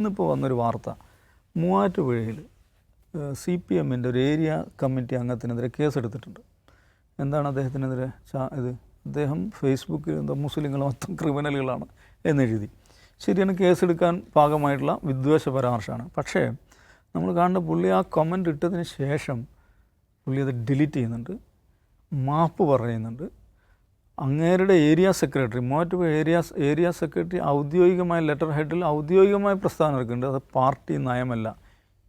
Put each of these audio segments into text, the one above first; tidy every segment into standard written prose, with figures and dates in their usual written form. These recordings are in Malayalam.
ഇന്നിപ്പോൾ വന്നൊരു വാർത്ത, മൂവാറ്റുപുഴയിൽ CPM-ൻ്റെ ഒരു ഏരിയ കമ്മിറ്റി അംഗത്തിനെതിരെ കേസെടുത്തിട്ടുണ്ട്. എന്താണ് അദ്ദേഹത്തിനെതിരെ അദ്ദേഹം ഫേസ്ബുക്കിൽ എന്തോ മുസ്ലിങ്ങൾ മൊത്തം ക്രിമിനലുകളാണ് എന്നെഴുതി. ശരിയാണ്, കേസെടുക്കാൻ പാകമായിട്ടുള്ള വിദ്വേഷ പരാമർശമാണ്. പക്ഷേ നമ്മൾ കാണുന്ന പുള്ളി ആ കമൻ്റ് ഇട്ടതിന് ശേഷം പുള്ളി അത് ഡിലീറ്റ് ചെയ്യുന്നുണ്ട്, മാപ്പ് പറയുന്നുണ്ട്. അങ്ങേരുടെ area secretary, Muvattupuzha area secretary ഔദ്യോഗികമായ ലെറ്റർ ഹെഡിൽ ഔദ്യോഗികമായ പ്രസ്താവന ഇറക്കുന്നുണ്ട്. അത് പാർട്ടി നയമല്ല,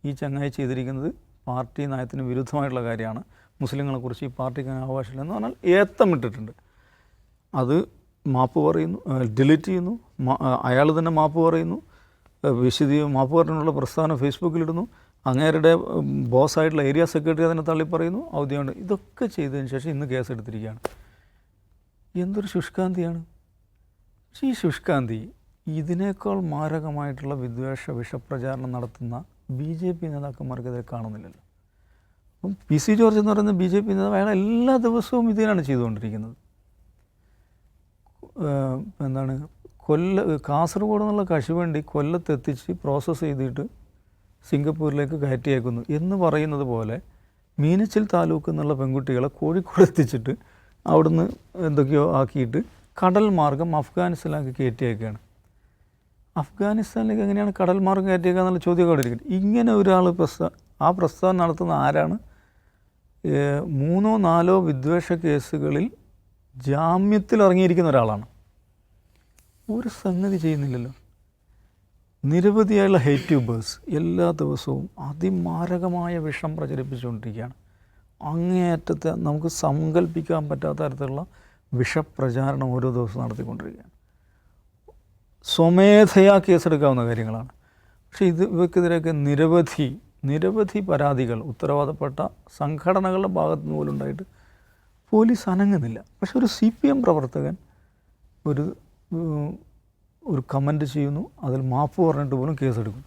ഈ ചങ്ങായി ചെയ്തിരിക്കുന്നത് പാർട്ടി നയത്തിന് വിരുദ്ധമായിട്ടുള്ള കാര്യമാണ്, മുസ്ലിങ്ങളെക്കുറിച്ച് ഈ പാർട്ടിക്ക് അവകാശമില്ല എന്ന് പറഞ്ഞാൽ ഏത്തമിട്ടിട്ടുണ്ട്. അത് മാപ്പ് പറയുന്നു, ഡിലീറ്റ് ചെയ്യുന്നു, അയാൾ തന്നെ മാപ്പ് പറയുന്നു, മാപ്പ് പറഞ്ഞുള്ള പ്രസ്താവന ഫേസ്ബുക്കിലിടുന്നു. അങ്ങേരുടെ ബോസായിട്ടുള്ള ഏരിയ സെക്രട്ടറി അതിനെ തള്ളിപ്പറയുന്നു, ഔദ്യോഗികമാണ്. ഇതൊക്കെ ചെയ്തതിന് ശേഷം ഇന്ന് കേസെടുത്തിരിക്കുകയാണ്. എന്തൊരു ശുഷ്കാന്തിയാണ്. പക്ഷേ ഈ ശുഷ്കാന്തി ഇതിനേക്കാൾ മാരകമായിട്ടുള്ള വിദ്വേഷ വിഷപ്രചാരണം നടത്തുന്ന BJP നേതാക്കന്മാർക്കെതിരെ കാണുന്നില്ലല്ലോ. അപ്പം PC ജോർജ് എന്ന് പറയുന്ന BJP നേതാവ്, അയാൾ എല്ലാ ദിവസവും ഇതിനാണ് ചെയ്തുകൊണ്ടിരിക്കുന്നത്. എന്താണ്, കാസർഗോഡ് എന്നുള്ള കശുവണ്ടി കൊല്ലത്തെത്തിച്ച് പ്രോസസ്സ് ചെയ്തിട്ട് സിംഗപ്പൂരിലേക്ക് കയറ്റിയേക്കുന്നു എന്ന് പറയുന്നത് പോലെ മീനച്ചിൽ താലൂക്ക് എന്നുള്ള പെൺകുട്ടികളെ കോഴിക്കോട് എത്തിച്ചിട്ട് അവിടുന്ന് എന്തൊക്കെയോ ആക്കിയിട്ട് കടൽ മാർഗം അഫ്ഗാനിസ്ഥാനിലേക്ക് കയറ്റിയേക്കുകയാണ്. അഫ്ഗാനിസ്ഥാനിലേക്ക് എങ്ങനെയാണ് കടൽ മാർഗം കയറ്റിയേക്കുക എന്നുള്ള ചോദ്യമൊക്കെ അവിടെ ഇരിക്കുന്നത്. ഇങ്ങനെ ഒരാൾ ആ പ്രസ്താവന നടത്തുന്ന ആരാണ്? 3-4 വിദ്വേഷ കേസുകളിൽ ജാമ്യത്തിൽ ഇറങ്ങിയിരിക്കുന്ന ഒരാളാണ്. ഒരു സംഗതി ചെയ്യുന്നില്ലല്ലോ. നിരവധിയായുള്ള ഹെയ്റ്റ് ട്യൂബേഴ്സ് എല്ലാ ദിവസവും അതിമാരകമായ വിഷം പ്രചരിപ്പിച്ചുകൊണ്ടിരിക്കുകയാണ്. അങ്ങേയറ്റത്തെ നമുക്ക് സങ്കല്പിക്കാൻ പറ്റാത്ത തരത്തിലുള്ള വിഷപ്രചാരണം ഓരോ ദിവസവും നടത്തിക്കൊണ്ടിരിക്കുകയാണ്. സ്വമേധയാ കേസെടുക്കാവുന്ന കാര്യങ്ങളാണ്. പക്ഷേ ഇവർക്കെതിരെയൊക്കെ നിരവധി പരാതികൾ ഉത്തരവാദപ്പെട്ട സംഘടനകളുടെ ഭാഗത്തു നിന്ന് പോലും ഉണ്ടായിട്ട് പോലീസ് അനങ്ങുന്നില്ല. പക്ഷെ ഒരു CPM പ്രവർത്തകൻ ഒരു കമൻറ്റ് ചെയ്യുന്നു, അതിൽ മാപ്പ് പറഞ്ഞിട്ട് പോലും കേസെടുക്കും.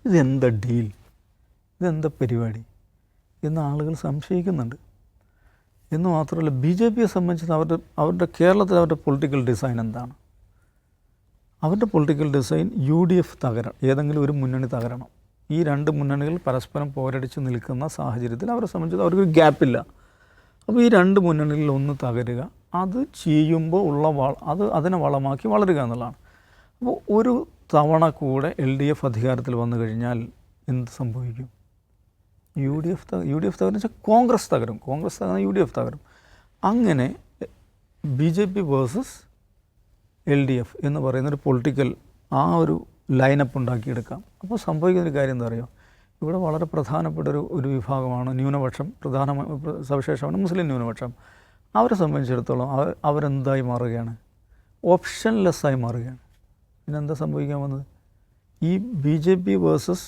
ഇതെന്താ ഡീൽ, ഇതെന്താ പരിപാടി എന്ന് ആളുകൾ സംശയിക്കുന്നുണ്ട്. എന്ന് മാത്രമല്ല, BJPയെ സംബന്ധിച്ച് അവരുടെ കേരളത്തിൽ അവരുടെ പൊളിറ്റിക്കൽ ഡിസൈൻ എന്താണ്? അവരുടെ പൊളിറ്റിക്കൽ ഡിസൈൻ UDF തകരണം, ഏതെങ്കിലും ഒരു മുന്നണി തകരണം. ഈ 2 മുന്നണികൾ പരസ്പരം പോരടിച്ച് നിൽക്കുന്ന സാഹചര്യത്തിൽ അവരെ സംബന്ധിച്ച് അവർക്ക് ഗ്യാപ്പില്ല. അപ്പോൾ ഈ 2 മുന്നണികളിൽ ഒന്ന് തകരുക, അത് ചെയ്യുമ്പോൾ അതിനെ വളമാക്കി വളരുക എന്നുള്ളതാണ്. അപ്പോൾ ഒരു തവണ കൂടെ LDF അധികാരത്തിൽ വന്നു കഴിഞ്ഞാൽ എന്ത് സംഭവിക്കും? UDF തകരം വെച്ചാൽ കോൺഗ്രസ് തകരും, UDF തകരും. അങ്ങനെ BJP വേഴ്സസ് LDF എന്ന് പറയുന്നൊരു പൊളിറ്റിക്കൽ ഒരു ലൈനപ്പ് ഉണ്ടാക്കിയെടുക്കാം. അപ്പോൾ സംഭവിക്കുന്നൊരു കാര്യം എന്താ പറയുക, ഇവിടെ വളരെ പ്രധാനപ്പെട്ട ഒരു വിഭാഗമാണ് ന്യൂനപക്ഷം, സവിശേഷമാണ് മുസ്ലിം ന്യൂനപക്ഷം. അവരെ സംബന്ധിച്ചിടത്തോളം അവരെന്തായി മാറുകയാണ്? ഓപ്ഷൻലെസ്സായി മാറുകയാണ്. പിന്നെന്താ സംഭവിക്കാൻ വന്നത്? ഈ BJP versus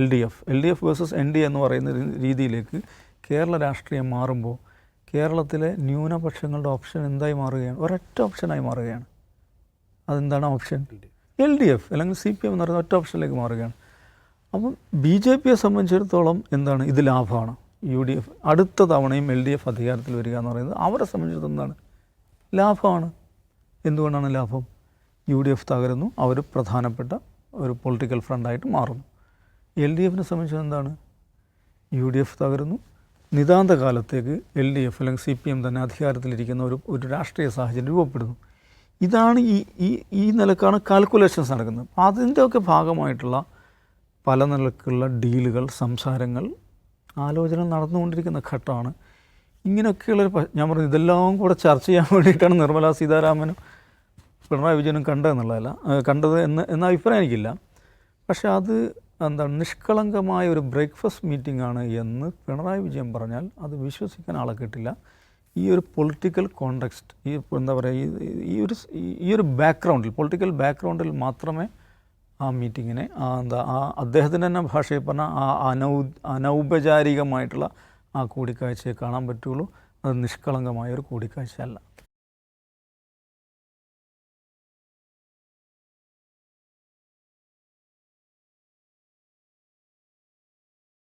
LDF versus NDA എന്ന് പറയുന്ന രീതിയിലേക്ക് കേരള രാഷ്ട്രീയം മാറുമ്പോൾ കേരളത്തിലെ ന്യൂനപക്ഷങ്ങളുടെ ഓപ്ഷൻ എന്തായി മാറുകയാണ്? ഒരൊറ്റ ഓപ്ഷനായി മാറുകയാണ്. അതെന്താണ് ഓപ്ഷൻ? LDF അല്ലെങ്കിൽ CPM എന്ന് പറയുന്ന ഒറ്റ ഓപ്ഷനിലേക്ക് മാറുകയാണ്. അപ്പം BJPയെ സംബന്ധിച്ചിടത്തോളം എന്താണ് ഇത്? ലാഭമാണ്. UDF അടുത്ത തവണയും LDF അധികാരത്തിൽ വരിക എന്ന് പറയുന്നത് അവരെ സംബന്ധിച്ചിടത്തോളം എന്താണ്? ലാഭമാണ്. എന്തുകൊണ്ടാണ് ലാഭം? UDF തകരുന്നു, അവർ പ്രധാനപ്പെട്ട ഒരു പൊളിറ്റിക്കൽ ഫ്രണ്ടായിട്ട് മാറുന്നു. LDFനെ സംബന്ധിച്ചത് എന്താണ്? UDF തകരുന്നു, നിതാന്ത കാലത്തേക്ക് LDF അല്ലെങ്കിൽ CPM തന്നെ അധികാരത്തിലിരിക്കുന്ന ഒരു രാഷ്ട്രീയ സാഹചര്യം രൂപപ്പെടുന്നു. ഇതാണ് ഈ നിലക്കാണ് കാൽക്കുലേഷൻസ് നടക്കുന്നത്. അതിൻ്റെയൊക്കെ ഭാഗമായിട്ടുള്ള പല നിലക്കുള്ള ഡീലുകൾ, സംസാരങ്ങൾ, ആലോചന നടന്നുകൊണ്ടിരിക്കുന്ന ഘട്ടമാണ്. ഇങ്ങനെയൊക്കെയുള്ളൊരു ഞാൻ പറഞ്ഞു, ഇതെല്ലാം കൂടെ ചർച്ച ചെയ്യാൻ വേണ്ടിയിട്ടാണ് നിർമ്മലാ സീതാരാമനും പിണറായി വിജയനും കണ്ടത് എന്ന അഭിപ്രായം എനിക്കില്ല. പക്ഷേ അത് എന്താണ്, നിഷ്കളങ്കമായ ഒരു ബ്രേക്ക്ഫാസ്റ്റ് മീറ്റിംഗ് ആണ് എന്ന് പിണറായി വിജയൻ പറഞ്ഞാൽ അത് വിശ്വസിക്കാൻ ആളെ കിട്ടില്ല. ഈ ഒരു പൊളിറ്റിക്കൽ കോണ്ടെക്സ്റ്റ്, എന്താ പറയുക, ഈ ഒരു ബാക്ക്ഗ്രൗണ്ടിൽ, പൊളിറ്റിക്കൽ ബാക്ക്ഗ്രൗണ്ടിൽ മാത്രമേ ആ മീറ്റിങ്ങിനെ അദ്ദേഹത്തിൻ്റെ തന്നെ ഭാഷയിൽ പറഞ്ഞാൽ അനൗപചാരികമായിട്ടുള്ള ആ കൂടിക്കാഴ്ചയെ കാണാൻ പറ്റുള്ളൂ. അത് നിഷ്കളങ്കമായ ഒരു കൂടിക്കാഴ്ചയല്ല.